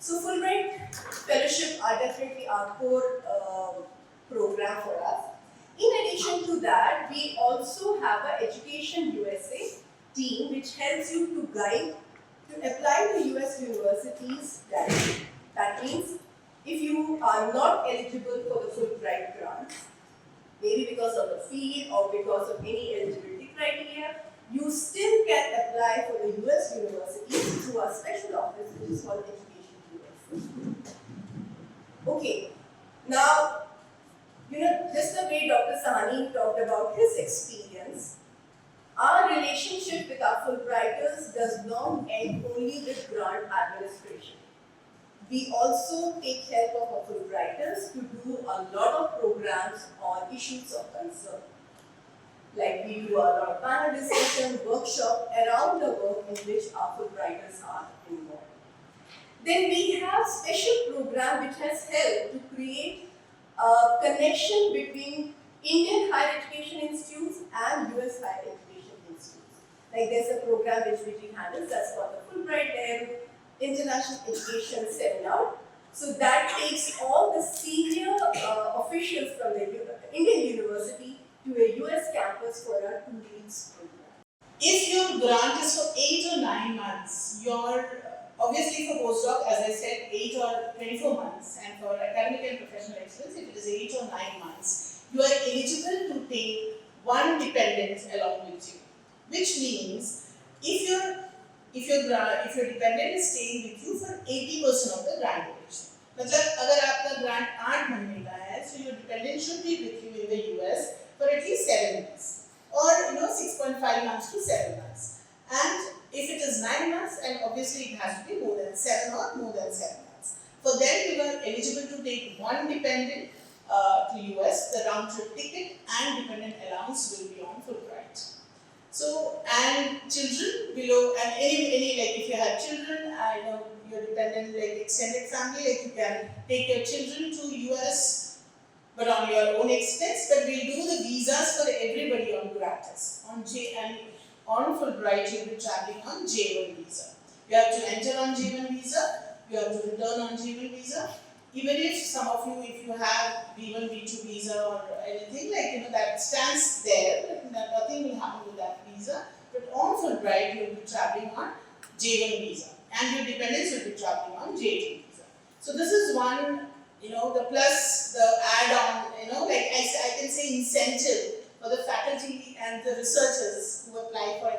So Fulbright Fellowship are definitely our core program for us. In addition to that, we also have an Education USA team which helps you to guide to apply to US universities directly. That means if you are not eligible for the Fulbright grants, maybe because of the field or because of any eligibility criteria, you still can apply for the US universities through our special office, which is called Education USA. Okay, now, just the way Dr. Sahani talked about his experience, our relationship with our Fulbrighters does not end only with grant administration. We also take help of our Fulbrighters to do a lot of programs on issues of concern. Like we do a lot of panel discussion, workshop around the work in which our Fulbrighters are involved. Then we have special program which has helped to create a connection between Indian higher education institutes and US higher education institutes. Like there's a program which we handles that's called the Fulbright-Nehru International Education Seminar. So that takes all the senior officials from the Indian university to a US campus for a 2 weeks program. If your grant is for 8 or 9 months, you're obviously for postdoc, as I said, 8 or 24 months, and for academic and professional excellence, if it is 8 or 9 months, you are eligible to take one dependent along with you. Which means, if your dependent is staying with you for 80% of the grant duration. मतलब अगर आपका grant 8 महीने का है, so your dependent should be with you in the US for at least 7 months, or 6.5 months to 7 months. And if it is 9 months, and obviously it has to be more than 7 or more than 7 months. For them, you are eligible to take one dependent to US. The round trip ticket and dependent allowance will be on Fulbright. So, and children below, and any like if you have children, your dependent like extended family, like you can take your children to US, but on your own expense. But we'll do the visas for everybody on gratis. On Fulbright, you'll be traveling on J1 visa. You have to enter on J1 visa. You have to return on J1 visa. Even if some of you, if you have B1, B2 visa or anything, like that stands there, nothing will happen with that visa. But on Fulbright, you will be traveling on J1 visa, and your dependents will be traveling on J2 visa. So this is one, the plus, the add-on, like I can say incentive for the faculty and the researchers who apply for